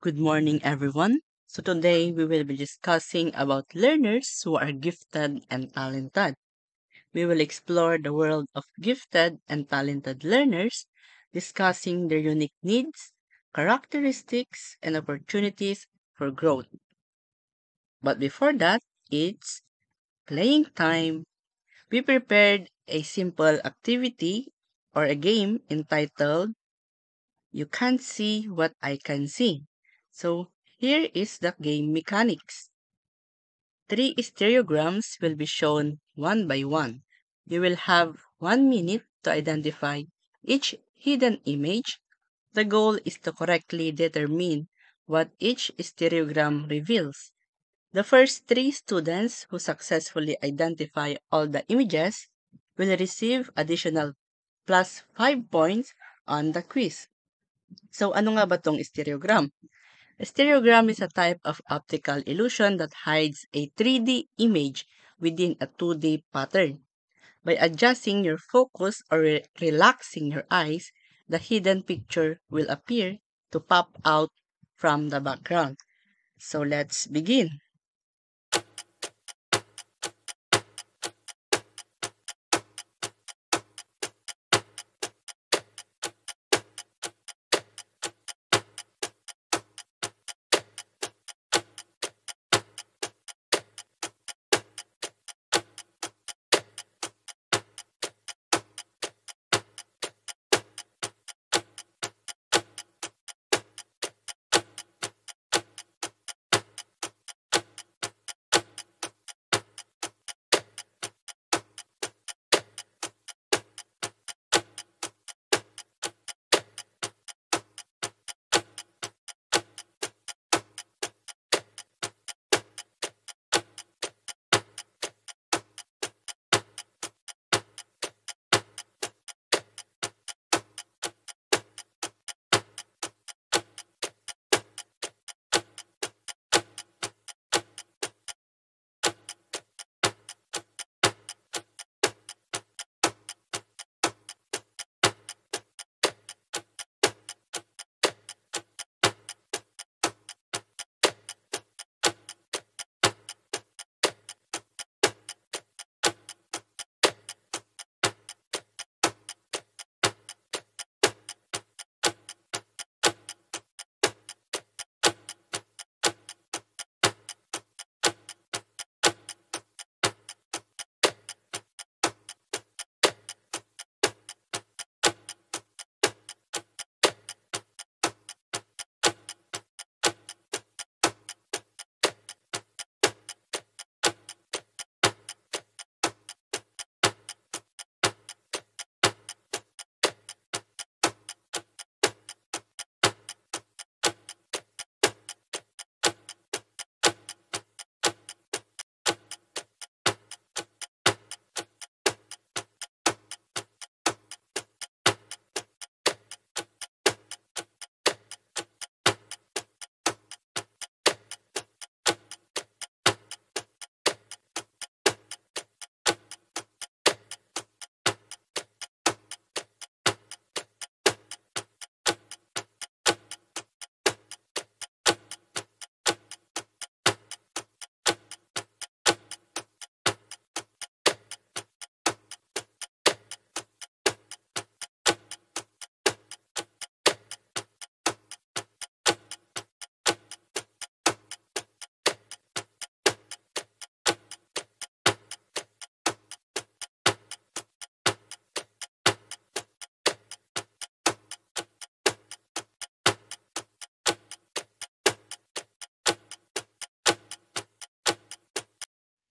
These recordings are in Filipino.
Good morning, everyone. So today we will be discussing about learners who are gifted and talented. We will explore the world of gifted and talented learners, discussing their unique needs, characteristics, and opportunities for growth. But before that, it's playing time. We prepared a simple activity or a game entitled You Can't See What I Can See. So here is the game mechanics. Three stereograms will be shown one by one. You will have 1 minute to identify each hidden image. The goal is to correctly determine what each stereogram reveals. The first three students who successfully identify all the images will receive additional plus 5 points on the quiz. So ano nga ba tong stereogram? A stereogram is a type of optical illusion that hides a 3D image within a 2D pattern. By adjusting your focus or relaxing your eyes, the hidden picture will appear to pop out from the background. So let's begin.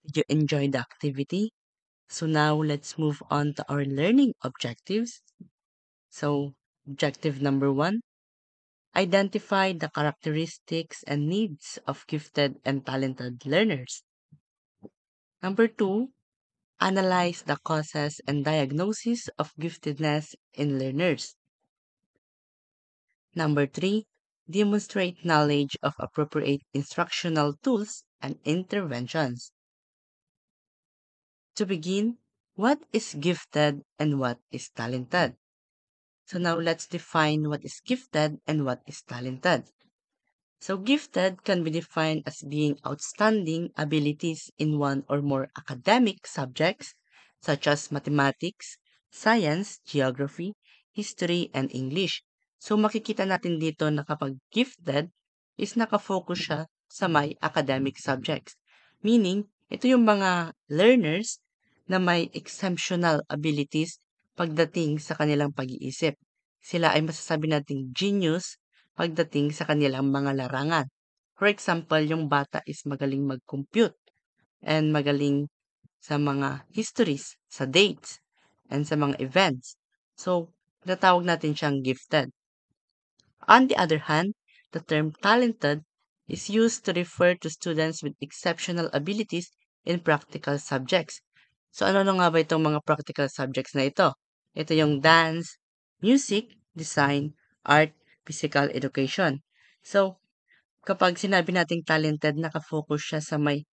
Did you enjoy the activity? So now let's move on to our learning objectives. So objective number one, identify the characteristics and needs of gifted and talented learners. Number two, analyze the causes and diagnosis of giftedness in learners. Number three, demonstrate knowledge of appropriate instructional tools and interventions. To begin, what is gifted and what is talented? So now let's define what is gifted and what is talented. So, gifted can be defined as being outstanding abilities in one or more academic subjects such as mathematics, science, geography, history, and English. So, makikita natin dito na kapag gifted is nakafocus siya sa may academic subjects. Meaning, ito yung mga learners na may exceptional abilities pagdating sa kanilang pag-iisip. Sila ay masasabi nating genius pagdating sa kanilang mga larangan. For example, yung bata is magaling mag-compute and magaling sa mga histories, sa dates, and sa mga events. So, natawag natin siyang gifted. On the other hand, the term talented is used to refer to students with exceptional abilities in practical subjects. So, ano na nga ba itong mga practical subjects na ito? Ito yung dance, music, design, art, physical education. So, kapag sinabi nating talented, nakafocus siya sa may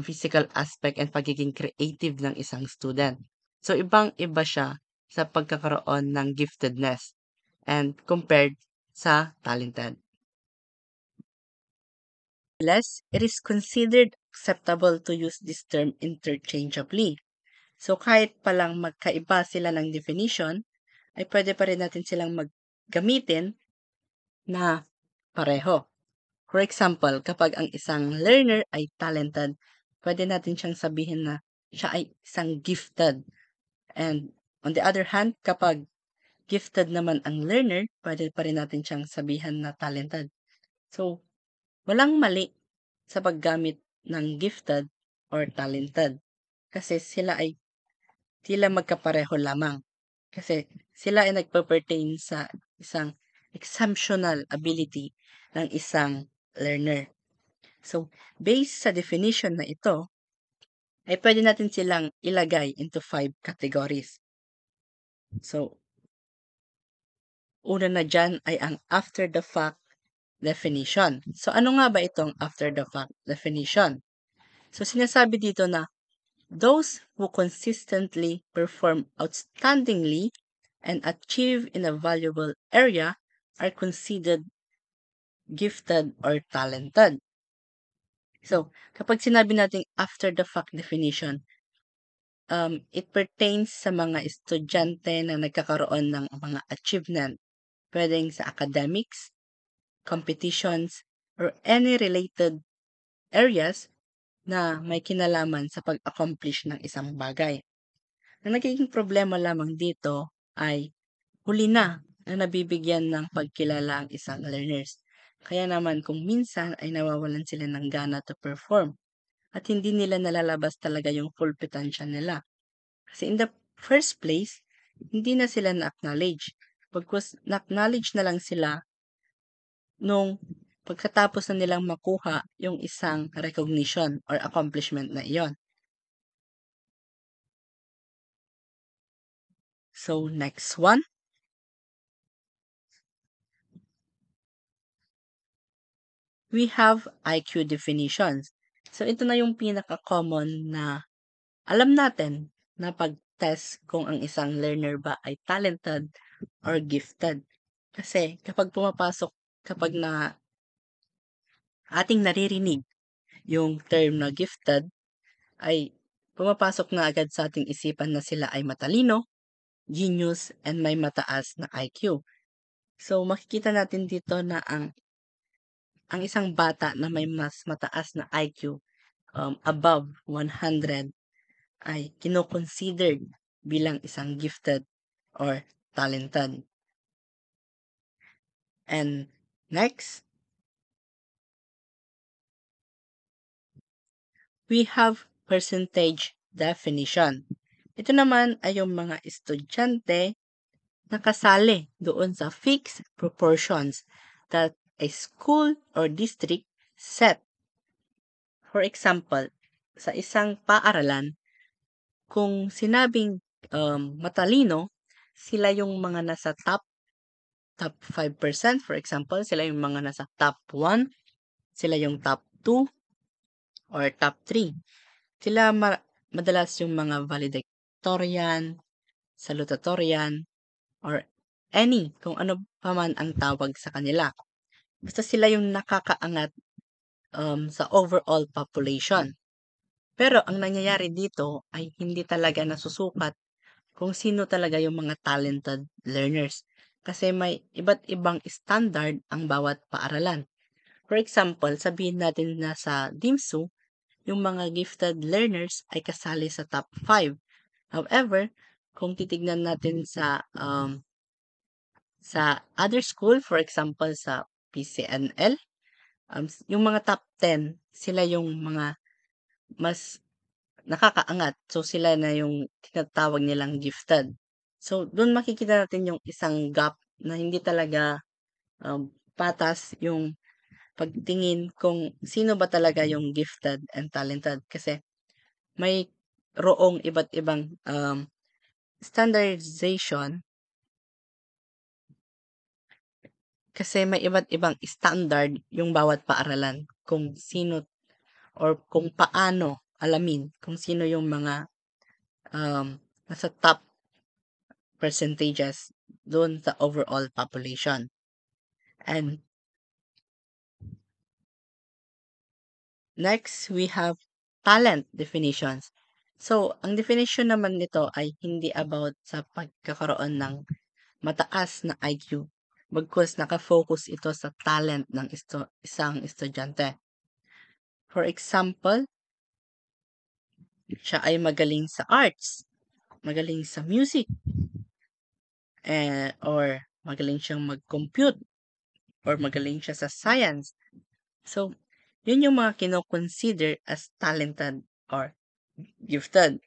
physical aspect and pagiging creative ng isang student. So, ibang-iba siya sa pagkakaroon ng giftedness and compared sa talented. Less, it is considered acceptable to use this term interchangeably. So, kahit palang magkaiba sila ng definition, ay pwede pa rin natin silang maggamitin na pareho. For example, kapag ang isang learner ay talented, pwede natin siyang sabihin na siya ay isang gifted. And on the other hand, kapag gifted naman ang learner, pwede pa rin natin siyang sabihan na talented. So, walang mali sa paggamit ng gifted or talented. Kasi sila ay tila magkapareho lamang. Kasi sila ay nagpa-pertain sa isang exceptional ability ng isang learner. So, based sa definition na ito, ay pwede natin silang ilagay into 5 categories. So, una na dyan ay ang after the fact definition. So, ano nga ba itong after the fact definition? So, sinasabi dito na those who consistently perform outstandingly and achieve in a valuable area are considered gifted or talented. So, kapag sinabi nating after the fact definition, it pertains sa mga estudyante na nagkakaroon ng mga achievement. Pwedeng sa academics, competitions, or any related areas na may kinalaman sa pag-accomplish ng isang bagay. Ang nagiging problema lamang dito ay huli na nabibigyan ng pagkilala ang isang learners. Kaya naman kung minsan ay nawawalan sila ng gana to perform at hindi nila nalalabas talaga yung full potential nila. Kasi in the first place, hindi na sila na-acknowledge. Pagkus na-acknowledge na lang sila nung pagkatapos na nilang makuha yung isang recognition or accomplishment na iyon. So, next one. We have IQ definitions. So, ito na yung pinaka-common na alam natin na pag-test kung ang isang learner ba ay talented or gifted. Kasi kapag na ating naririnig yung term na gifted, ay pumapasok na agad sa ating isipan na sila ay matalino, genius, and may mataas na IQ. So, makikita natin dito na ang isang bata na may mas mataas na IQ, above 100, ay kino-considered bilang isang gifted or talented. And next, we have percentage definition. Ito naman ay yung mga estudyante na kasali doon sa fixed proportions that a school or district set. For example, sa isang paaralan, kung sinabing matalino, sila yung mga nasa top 5%, for example, sila yung mga nasa top 1, sila yung top 2, or top 3. Sila madalas yung mga valedictorian, salutatorian, or any kung ano pa man ang tawag sa kanila. Basta sila yung nakakaangat sa overall population. Pero ang nangyayari dito ay hindi talaga nasusukat kung sino talaga yung mga talented learners. Kasi may iba't ibang standard ang bawat paaralan. For example, sabihin natin na sa DIMSU, yung mga gifted learners ay kasali sa top 5. However, kung titignan natin sa other school, for example sa PCNL, yung mga top 10, sila yung mga mas nakakaangat. So, sila na yung tinatawag nilang gifted. So, doon makikita natin yung isang gap na hindi talaga patas yung pagtingin kung sino ba talaga yung gifted and talented. Kasi may roong iba't ibang standardization kasi may iba't ibang standard yung bawat paaralan kung sino or kung paano alamin kung sino yung mga nasa top percentages doon sa overall population. And next, we have talent definitions. So, ang definition naman nito ay hindi about sa pagkakaroon ng mataas na IQ, bagkus nakafocus ito sa talent ng isang estudyante. For example, siya ay magaling sa arts, magaling sa music, or magaling siyang mag-compute, or magaling siya sa science. So, yun yung mga kino-consider as talented or gifted.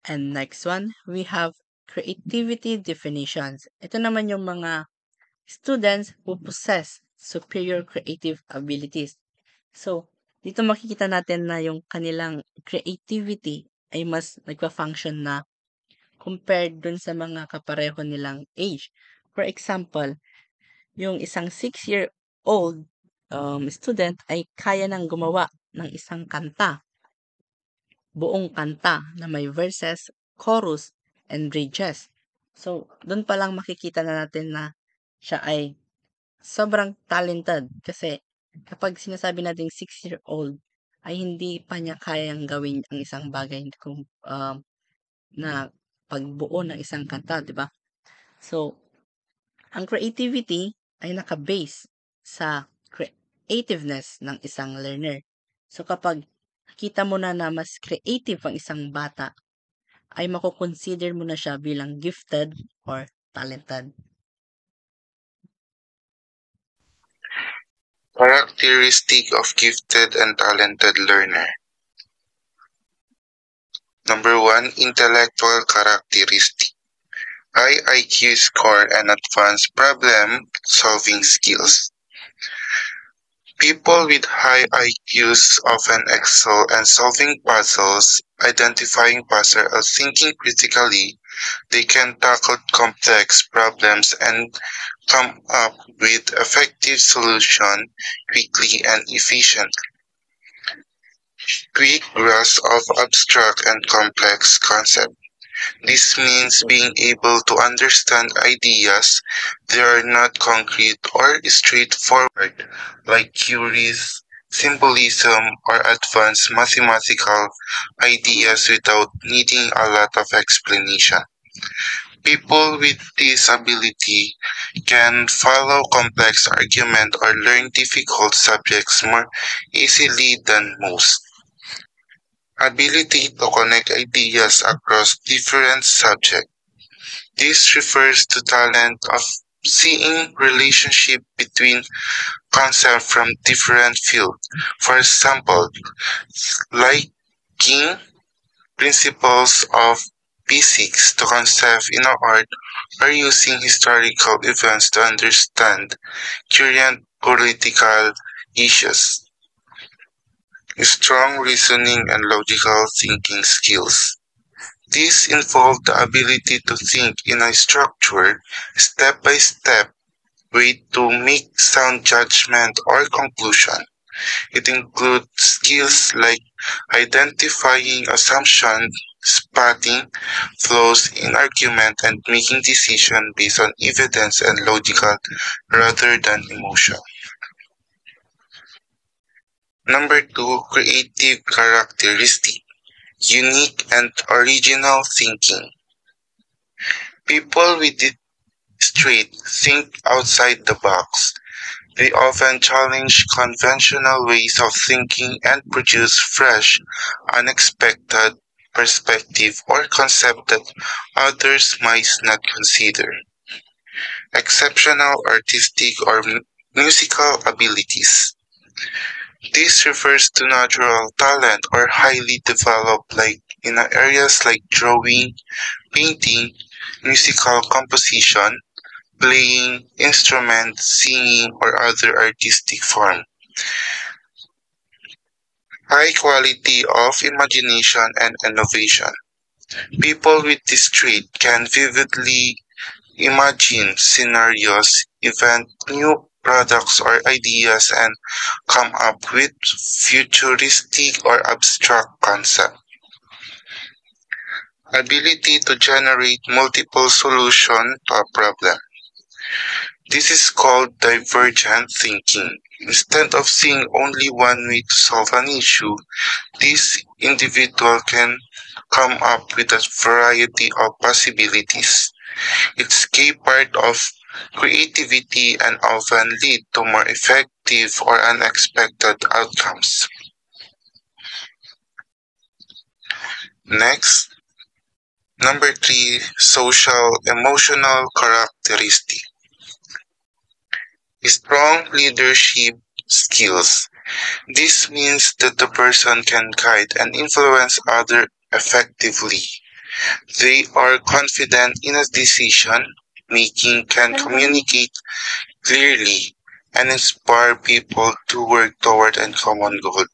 And next one, we have creativity definitions. Ito naman yung mga students who possess superior creative abilities. So, dito makikita natin na yung kanilang creativity ay mas nagpa-function na compared dun sa mga kapareho nilang age. For example, yung isang 6-year-old student ay kaya nang gumawa ng isang kanta, buong kanta na may verses, chorus, and bridges. So, doon pa lang makikita na natin na siya ay sobrang talented kasi kapag sinasabi nating 6-year-old ay hindi pa niya kayang gawin ang isang bagay kung na pagbuo ng isang kanta, di ba? So, ang creativity ay naka-base sa creativeness ng isang learner. So, kapag kita mo na mas creative ang isang bata, ay mako-consider mo na siya bilang gifted or talented. Characteristic of gifted and talented learner. Number 1, intellectual characteristic. High IQ score and advanced problem-solving skills. People with high IQs often excel in solving puzzles, identifying patterns, or thinking critically. They can tackle complex problems and come up with effective solutions quickly and efficiently. Quick grasp of abstract and complex concepts. This means being able to understand ideas that are not concrete or straightforward, like theories, symbolism, or advanced mathematical ideas without needing a lot of explanation. People with this ability can follow complex argument or learn difficult subjects more easily than most. Ability to connect ideas across different subjects. This refers to talent of seeing relationship between concepts from different fields. For example, linking principles of physics to concepts in art or using historical events to understand current political issues. Strong reasoning and logical thinking skills. These involve the ability to think in a structured, step-by-step way to make sound judgment or conclusion. It includes skills like identifying assumptions spotting flaws in argument, and making decisions based on evidence and logical rather than emotion. Number two, creative characteristic, unique and original thinking. People with this trait think outside the box. They often challenge conventional ways of thinking and produce fresh, unexpected perspective or concept that others might not consider. Exceptional artistic or musical abilities. This refers to natural talent or highly developed like in areas like drawing, painting, musical composition, playing instruments, singing, or other artistic form. High quality of imagination and innovation. People with this trait can vividly imagine scenarios, invent new products or ideas, and come up with futuristic or abstract concepts. Ability to generate multiple solutions to a problem. This is called divergent thinking. Instead of seeing only one way to solve an issue, this individual can come up with a variety of possibilities. It's key part of creativity and often lead to more effective or unexpected outcomes. Next, number three, social emotional characteristic. Strong leadership skills. This means that the person can guide and influence others effectively. They are confident in a decision making, can communicate clearly, and inspire people to work toward a common goal.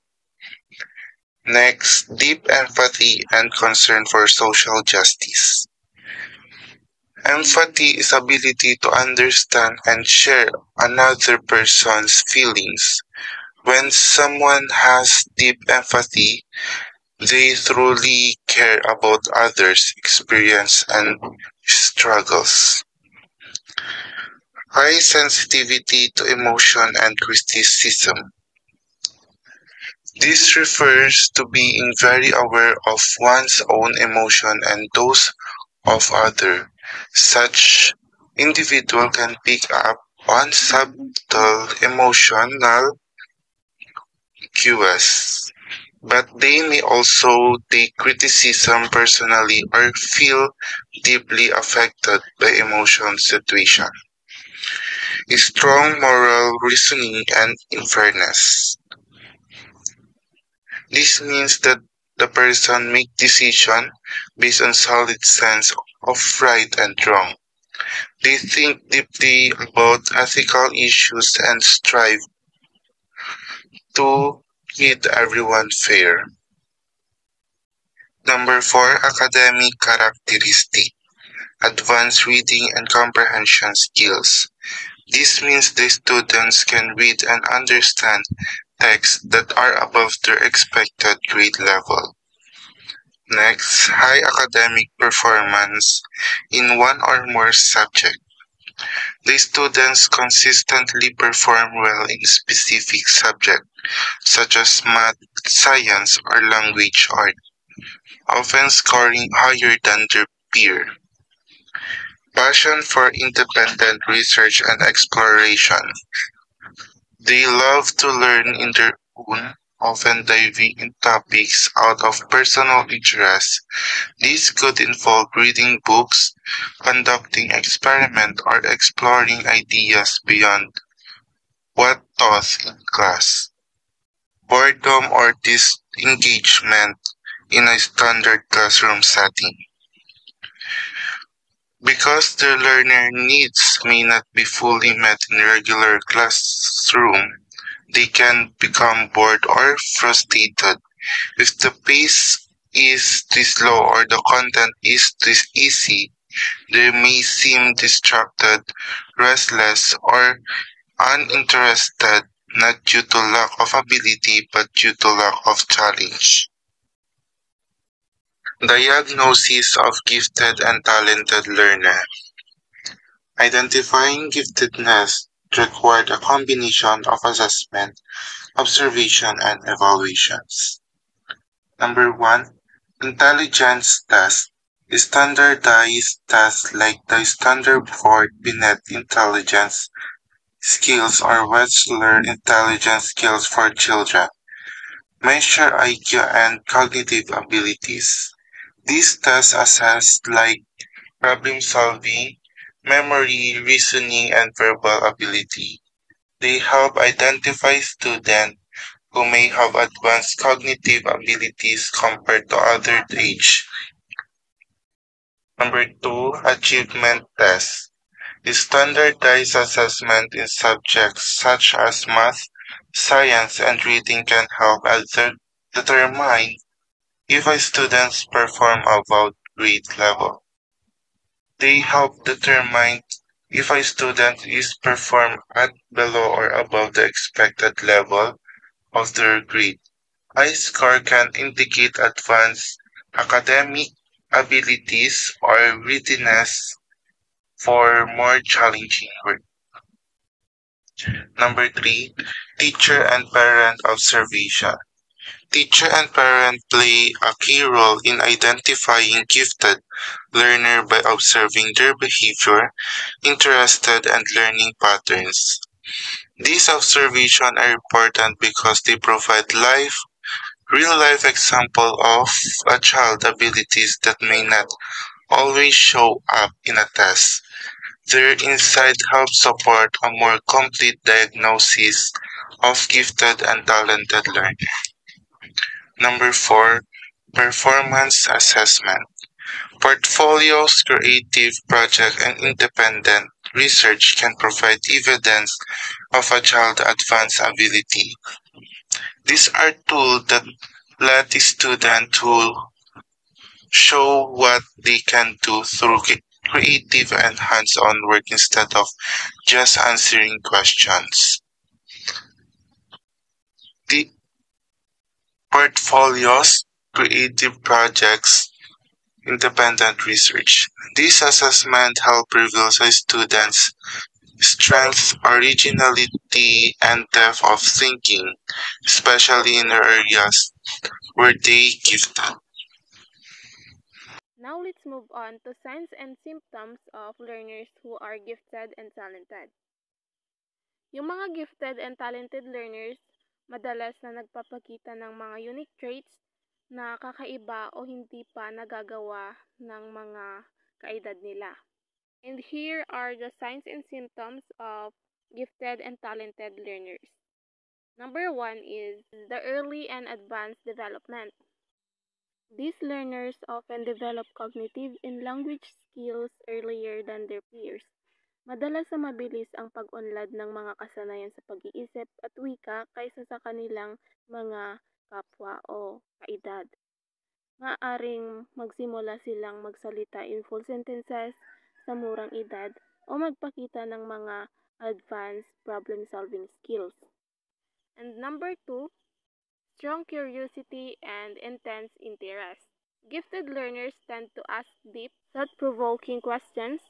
Next, deep empathy and concern for social justice. Empathy is ability to understand and share another person's feelings. When someone has deep empathy, they truly care about others' experience and struggles. High sensitivity to emotion and criticism. This refers to being very aware of one's own emotion and those of others. Such individual can pick up on subtle emotional cues, but they may also take criticism personally or feel deeply affected by emotional situation. Strong moral reasoning and fairness. This means that the person make decision based on solid sense of right and wrong. They think deeply about ethical issues and strive to treat everyone fair. Number four, academic characteristic. Advanced reading and comprehension skills. This means the students can read and understand texts that are above their expected grade level. Next, high academic performance in one or more subjects. The students consistently perform well in specific subjects such as math, science, or language art, often scoring higher than their peer. Passion for independent research and exploration. They love to learn in their own, often diving in topics out of personal interest. This could involve reading books, conducting experiments, or exploring ideas beyond what taught in class. Boredom or disengagement in a standard classroom setting. Because the learner needs may not be fully met in regular classroom, they can become bored or frustrated. If the pace is too slow or the content is too easy, they may seem distracted, restless, or uninterested, not due to lack of ability but due to lack of challenge. Diagnosis of gifted and talented learner. Identifying giftedness required a combination of assessment, observation, and evaluations. Number one, intelligence test. Standardized tests like the Standard for Binet Intelligence Skills or Wechsler Intelligence Skills for Children measure IQ and cognitive abilities. These tests assess like problem solving, memory, reasoning, and verbal ability. They help identify students who may have advanced cognitive abilities compared to other age. Number two, achievement tests. Standardized assessment in subjects such as math, science, and reading can help determine if a student's perform above grade level. They help determine if a student is perform at below or above the expected level of their grade. A score can indicate advanced academic abilities or readiness for more challenging work. Number three, teacher and parent observation. Teacher and parent play a key role in identifying gifted learner by observing their behavior, interested and learning patterns. These observations are important because they provide real life example of a child abilities that may not always show up in a test. Their insight helps support a more complete diagnosis of gifted and talented learners. Number four, performance assessment. Portfolios, creative project, and independent research can provide evidence of a child's advanced ability. These are tools that let the student to show what they can do through creative and hands-on work instead of just answering questions. The portfolios, creative projects, independent research. This assessment help reveal a student's strength, originality, and depth of thinking, especially in areas where they gifted. Now let's move on to signs and symptoms of learners who are gifted and talented. Yung mga gifted and talented learners, madalas na nagpapakita ng mga unique traits na kakaiba o hindi pa nagagawa ng mga kaedad nila. And here are the signs and symptoms of gifted and talented learners. Number one is the early and advanced development. These learners often develop cognitive and language skills earlier than their peers. Madalas na mabilis ang pag-unlad ng mga kasanayan sa pag-iisip at wika kaysa sa kanilang mga kapwa o kaedad. Maaaring magsimula silang magsalita in full sentences sa murang edad o magpakita ng mga advanced problem-solving skills. And number two, strong curiosity and intense interest. Gifted learners tend to ask deep, thought-provoking questions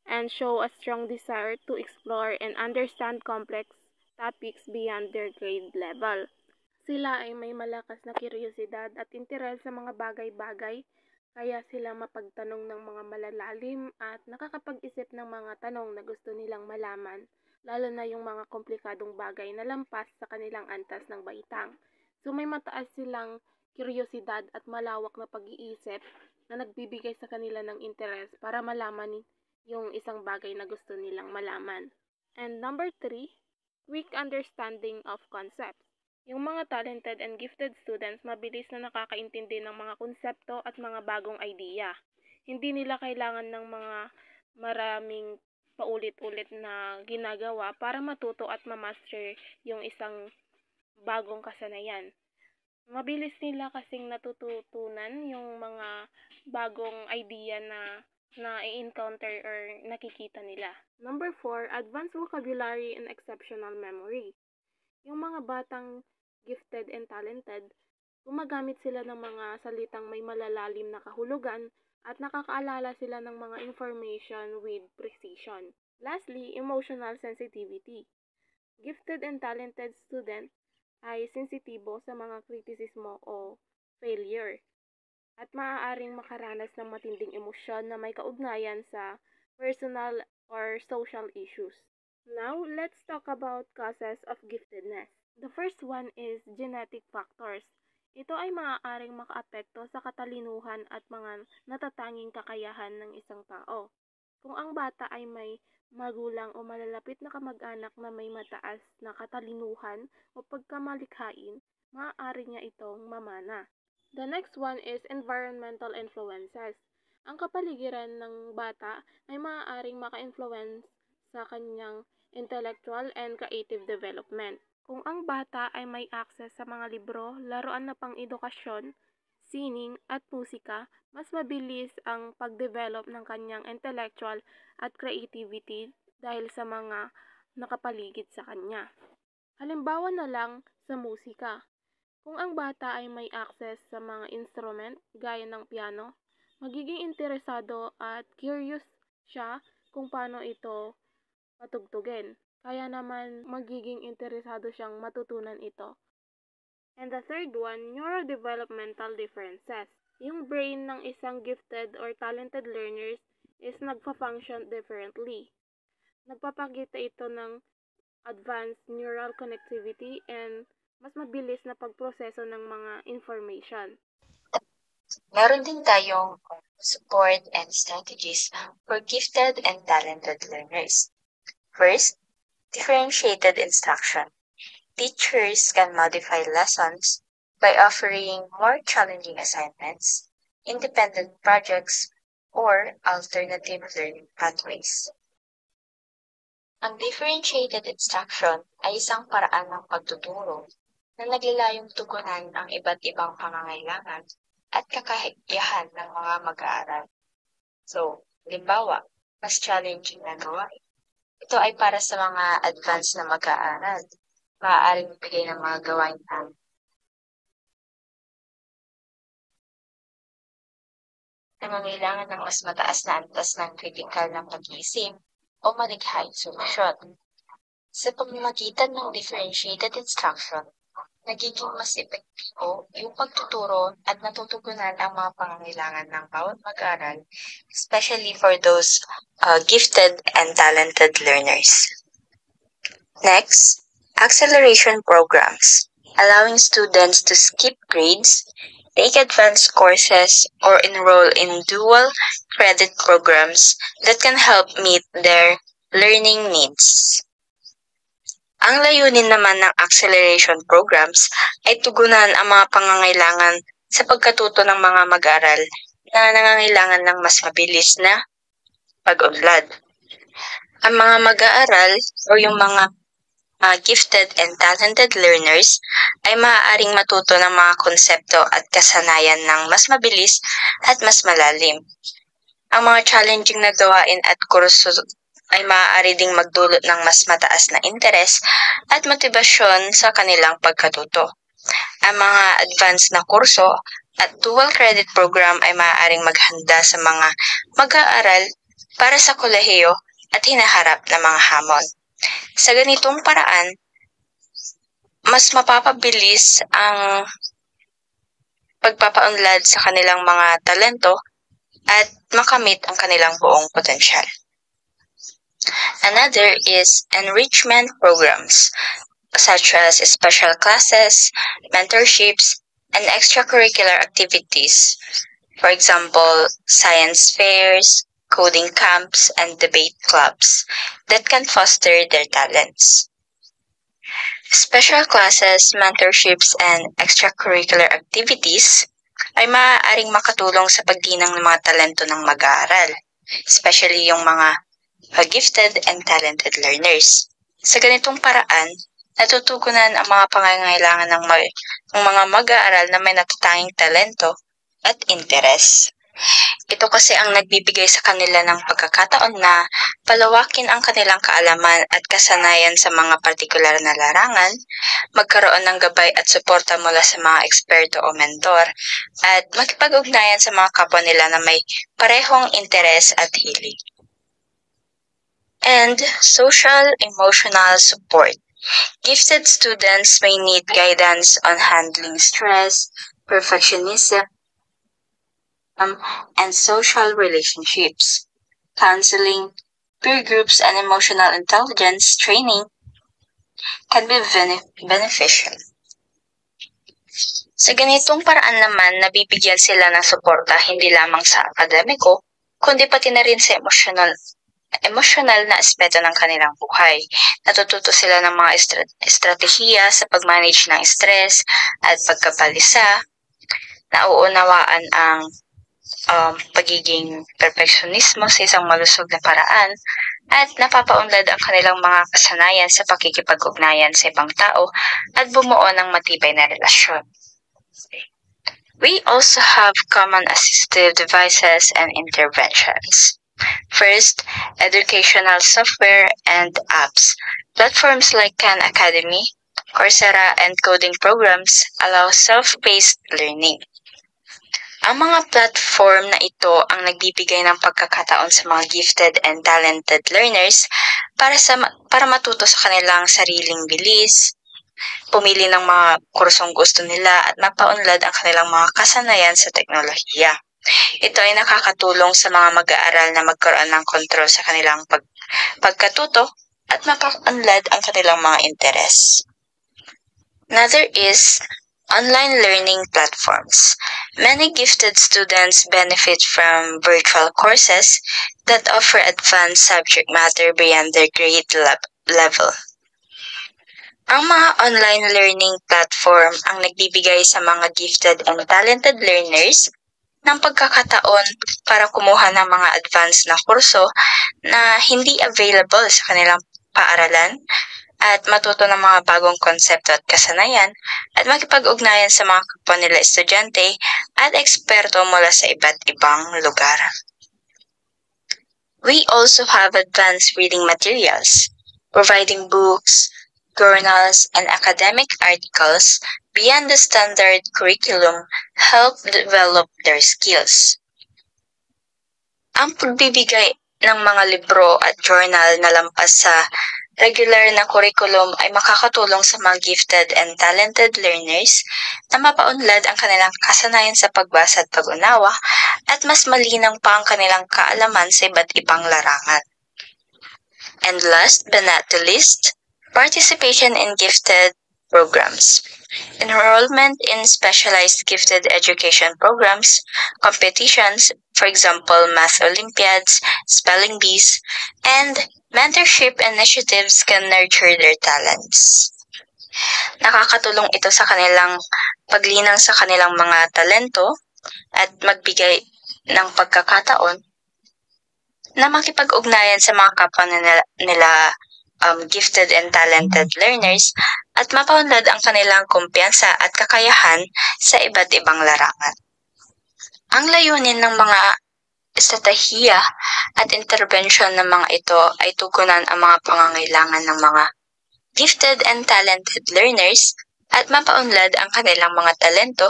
and show a strong desire to explore and understand complex topics beyond their grade level. Sila ay may malakas na kuryosidad at interes sa mga bagay-bagay, kaya sila mapagtanong ng mga malalalim at nakakapag-isip ng mga tanong na gusto nilang malaman, lalo na yung mga komplikadong bagay na lampas sa kanilang antas ng baitang. So may mataas silang kuryosidad at malawak na pag-iisip na nagbibigay sa kanila ng interes para malaman yung isang bagay na gusto nilang malaman. And number three, quick understanding of concepts. Yung mga talented and gifted students, mabilis na nakakaintindi ng mga konsepto at mga bagong idea. Hindi nila kailangan ng mga maraming paulit-ulit na ginagawa para matuto at ma-master yung isang bagong kasanayan. Mabilis nila kasing natututunan yung mga bagong idea na i-encounter or nakikita nila. Number 4, advanced vocabulary and exceptional memory. Yung mga batang gifted and talented, Gumagamit sila ng mga salitang may malalalim na kahulugan at nakakaalala sila ng mga information with precision. Lastly, emotional sensitivity. Gifted and talented student ay sensitibo sa mga kritisismo o failure at maaaring makaranas ng matinding emosyon na may kaugnayan sa personal or social issues. Now, let's talk about causes of giftedness. The first one is genetic factors. Ito ay maaaring makaapekto sa katalinuhan at mga natatanging kakayahan ng isang tao. Kung ang bata ay may magulang o malalapit na kamag-anak na may mataas na katalinuhan o pagkamalikhain, maaari niya itong mamana. The next one is environmental influences. Ang kapaligiran ng bata ay maaaring maka-influence sa kanyang intellectual and creative development. Kung ang bata ay may access sa mga libro, laruan na pang-edukasyon, sining at musika, mas mabilis ang pag-develop ng kanyang intellectual at creativity dahil sa mga nakapaligid sa kanya. Halimbawa na lang sa musika. Kung ang bata ay may access sa mga instrument gaya ng piano, magiging interesado at curious siya kung paano ito patugtugin. Kaya naman magiging interesado siyang matutunan ito. And the third one, neurodevelopmental differences. Yung brain ng isang gifted or talented learners is nagpa-function differently. Nagpapakita ito ng advanced neural connectivity and mas mabilis na pagproseso ng mga information. Meron din tayong support and strategies for gifted and talented learners. First, differentiated instruction. Teachers can modify lessons by offering more challenging assignments, independent projects, or alternative learning pathways. Ang differentiated instruction ay isang paraan ng pagtuturo na naglalayong tugunan ang iba't ibang pangangailangan at kakayahan ng mga mag-aaral. So, halimbawa, mas challenging na gawain. Ito ay para sa mga advanced na mag-aaral. Maaaring magbigay ng mga gawain na nangangailangan ng mas mataas na antas ng kritikal na pag-iisip o malikhaing solusyon. Sa pamamagitan ng differentiated instruction, nagiging mas epektibo yung pagtuturo at natutugunan ang mga pangangailangan ng bawat mag-aaral, especially for those gifted and talented learners. Next, acceleration programs, allowing students to skip grades, take advanced courses, or enroll in dual credit programs that can help meet their learning needs. Ang layunin naman ng acceleration programs ay tugunan ang mga pangangailangan sa pagkatuto ng mga mag-aaral na nangangailangan ng mas mabilis na pag-unlad. Ang mga mag-aaral o yung mga gifted and talented learners ay maaaring matuto ng mga konsepto at kasanayan ng mas mabilis at mas malalim. Ang mga challenging na gawain at kurso ay maaari ding magdulot ng mas mataas na interes at motibasyon sa kanilang pagkatuto. Ang mga advanced na kurso at dual credit program ay maaaring maghanda sa mga mag-aaral para sa kolehiyo at hinaharap na mga hamon. Sa ganitong paraan, mas mapapabilis ang pagpapaunlad sa kanilang mga talento at makamit ang kanilang buong potensyal. Another is enrichment programs, such as special classes, mentorships, and extracurricular activities. For example, science fairs, coding camps, and debate clubs that can foster their talents. Special classes, mentorships, and extracurricular activities ay maaaring makatulong sa pagginang ng mga talento ng mag-aaral, especially yung mga gifted and talented learners. Sa ganitong paraan, natutugunan ang mga pangangailangan ng mga mag-aaral na may natatanging talento at interes. Ito kasi ang nagbibigay sa kanila ng pagkakataon na palawakin ang kanilang kaalaman at kasanayan sa mga partikular na larangan, magkaroon ng gabay at suporta mula sa mga eksperto o mentor, at makipag-ugnayan sa mga kapwa nila na may parehong interes at hilig. And social emotional support. Gifted students may need guidance on handling stress, perfectionism, and social relationships. Counseling, peer groups, and emotional intelligence training can be beneficial. Sa ganitong paraan naman, nabibigyan sila ng suporta hindi lamang sa akademiko, kundi pati na rin sa emosyonal na aspeto ng kanilang buhay. Natututo sila ng mga estratehiya sa pag-manage ng stress at pagkabalisa, nauunawaan ang pagiging perfeksionismo sa isang malusog na paraan, at napapaunlad ang kanilang mga kasanayan sa pakikipag-ugnayan sa ibang tao at bumuo ng matibay na relasyon. We also have common assistive devices and interventions. First, educational software and apps. Platforms like Khan Academy, Coursera, and coding programs allow self-paced learning. Ang mga platform na ito ang nagbibigay ng pagkakataon sa mga gifted and talented learners para matuto sa kanilang sariling bilis, pumili ng mga kursong gusto nila at mapaunlad ang kanilang mga kasanayan sa teknolohiya. Ito ay nakakatulong sa mga mag-aaral na magkaroon ng kontrol sa kanilang pagkatuto at mapaunlad ang kanilang mga interes. Another is online learning platforms. Many gifted students benefit from virtual courses that offer advanced subject matter beyond their grade level. Ang mga online learning platform ang nagbibigay sa mga gifted and talented learners ng pagkakataon para kumuha ng mga advanced na kurso na hindi available sa kanilang paaralan, at matuto ng mga bagong konsepto at kasanayan, at makipag-ugnayan sa mga kapwa nila estudyante at eksperto mula sa iba't ibang lugar. We also have advanced reading materials, providing books, journals, and academic articles beyond the standard curriculum help develop their skills. Ang pagbibigay ng mga libro at journal na lampas sa regular na curriculum ay makakatulong sa mga gifted and talented learners na mapaunlad ang kanilang kasanayan sa pagbasa at pag-unawa, at mas malinang pa ang kanilang kaalaman sa iba't ibang larangan. And last but not the least, participation in gifted programs. Enrollment in specialized gifted education programs, competitions, for example, math olympiads, spelling bees, and mentorship initiatives can nurture their talents. Nakakatulong ito sa kanilang paglinang sa kanilang mga talento at magbigay ng pagkakataon na makipag-ugnayan sa mga kapwa nila gifted and talented learners, at mapaunlad ang kanilang kumpiyansa at kakayahan sa iba't ibang larangan. Ang layunin ng mga estratehiya at intervention ng mga ito ay tugunan ang mga pangangailangan ng mga gifted and talented learners at mapaunlad ang kanilang mga talento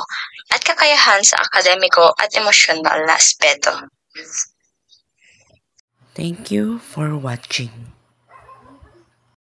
at kakayahan sa akademiko at emosyonal na aspeto. Thank you for watching.